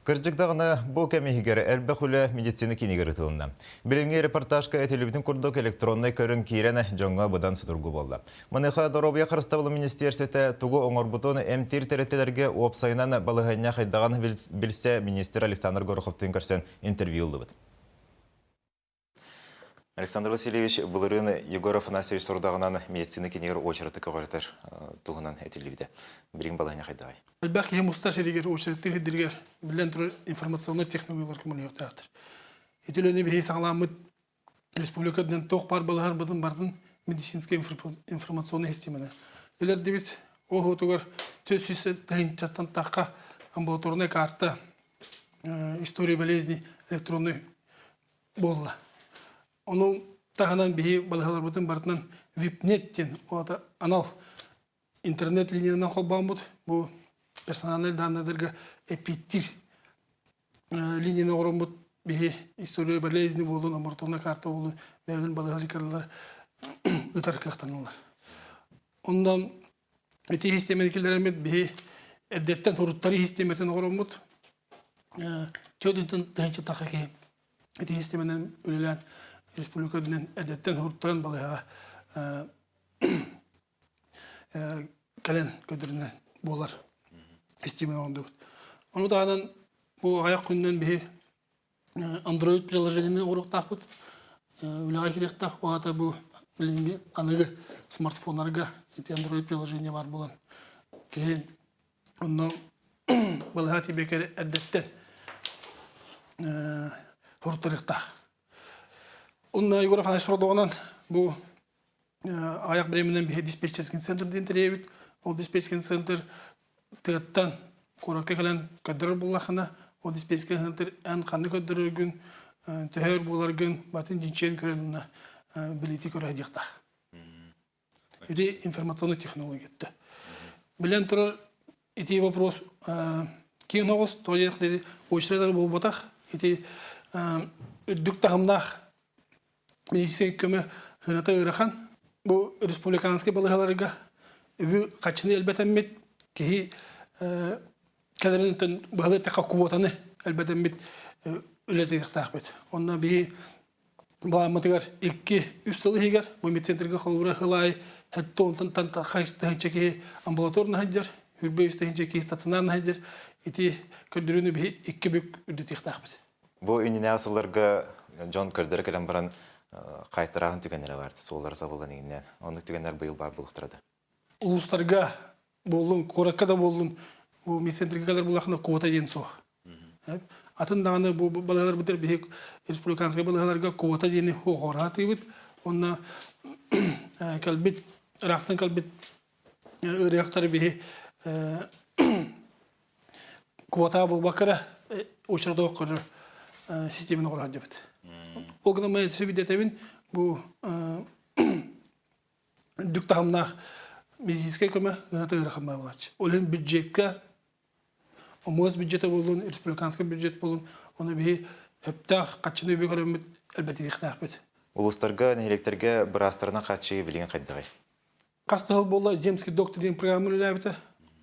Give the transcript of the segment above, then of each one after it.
Кырджыктагына бу кемихигер элбе хуле медицина кинигер тылында. Билинге репортажка телевиден курдук электронный көрүн кирене жоңга будан судургу болду. Мыныха Доробия Карыстабылы министерствете тугу оңорбутун эмтир тереттелерге опсайынан балыгайна хайдаган билсе министр Александр Гороховтун көрсен интервью улдубут. Александр Васильевич Булырын Егор Афанасьевич сордагынан медицина кинигер очерети кагартыр тугунан этилибиде. Билин балыгайна хайдагай. Әлбәқ ем ұстар шерегер, очереттер едергер, білен тұры информационный технологиялар коммуниктатыр. Етілені бейі сағаламыд республикадан тоқ бар балығар бардың медицинский информационный системаны. Елер дебет, ол ғотығыр төс сүйсі тәйінчаттан таққа амбулаторный карта история болезни электронный болды. Оның тағынан бейі балығалар бардың випнеттен, анал интернет линиядан қолбан бұд, бұл персональный данныдырга эпиттир линияны оромбут бихи история болезни болун, амбулаторная карта болун, бәвден балыгаликарлар ытар кақтаналар. Ондан эти системаникилер эмет бихи эддеттен туруттары систематен оромбут төдүнтен тәнче тақаки эти системанен үлелен республикаден эддеттен туруттарын балыга кален көдірінен болар. Onu da bu ayak günden bir Android приложениемен урактак бут. Үләгә кирәктә, ата бу билинге аныгы смартфоннарга эти Android приложение бар булган. Кейін онны балгати бекер әдәттән хуртырыкта. Онны Егор Афанасьевич сордоган бу аяк бременен bir диспетчерский центр дентиребит. Ол диспетчерский центр тыттан коракка калан кадыр буллахына о диспетчерский центр ан канды кадыргын төһөр буларгын батын жинчен көрөнүнө билети көрөдүктө. Эти информационный технологиятты. Билен тур эти вопрос киногос тоек деди очередер болбатак эти дүктагымнах медицинский көмө хыната ырахан бу республиканский балыгаларга бу качны элбетеммит ки кадеринтен багы така квотаны элбетеммит үлетектакбет. Онна би бааматыгар 2-3 сылыгар бу медцентрге холура хылай хаттон тан хачтанчеки амбулаторный хаджар хүрбөйстенчеки стационарный хаджар эти көдүрүнү би 2 бүк үлетектакбет. Бу иннеасыларга Джон Кардер келен баран кайтырагын түгенлер бар. Солар сабылган игеннен. Оны түгенлер быйыл бар булыктырды. Улустарга болун, кораккада болун, бу медцентргалар булахна квота ден со. Атындаганы бу балалар битер бек республиканский балаларга квота дени хогораты бит. Онна калбит, рактан калбит реактор бе квота булбакара очердо кыр системаны корат дебит. Огнамай сөбидетебин бу дүктагымнах медицинский көмө гынаты рахмаа болачы. Олен бюджетка, омоз бюджеты болун, республиканский бюджет болун, оны би хөптах качыны би көрөмөт элбетте ихтахбет. Улустарга, нелектерге бирастарына качы билген кайдагай. Кастыл болла земский доктор деген программа лабыта.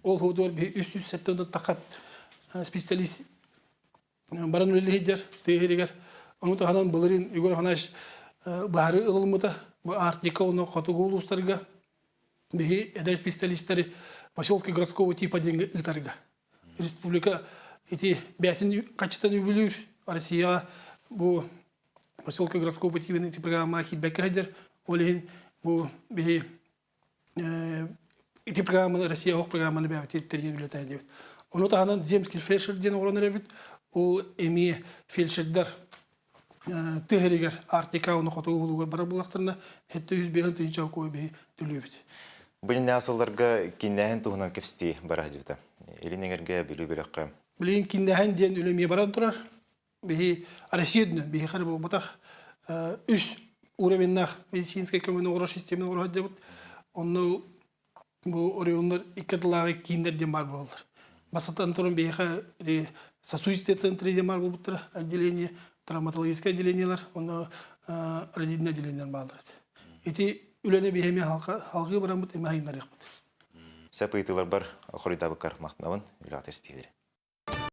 Ол ходор би 370 такат специалист баран лидер тегерегер. Оны таһанан булырын Егор Афанасьевич бары ылмыта, бу артика оны котугу улустарга бихи эдер специалисттары поселка городского типа деньги итарга. Республика эти бятин качественно юбилюр Россия бу поселка городского типа эти программа хитбекадер олин бу бихи эти программы Россия ох программы на бятин терьюлета идет. Он таһанан земский фельдшер ден оронеребит ол эми фельдшердар тегерегер артика оны котугу бара булактарына хетте 100 беген тыйча кой би төлөбүт. Бу иннеасыларга киннәһен тугунан кепсти бара дибета. Элинегерге билүү береккә. Билин киннәһен ден үлеме бара турар. Би Россиядны би хәр булбатах 3 уровеннах медицинский көмөнү ораш системаны ораш дебит. Онны бу ориондар икәдлагы киндерден бар булдыр. Басатан турын би сосудистый центры ден бар булдыр. Отделение травматологическое отделениелар, оны родильное отделение балдырат. Эти үләне бихеме халкы барамыт эмайындар якпыт. Сәпейтилар бар, ахырыда бакар мактнабын, үләтер стилер.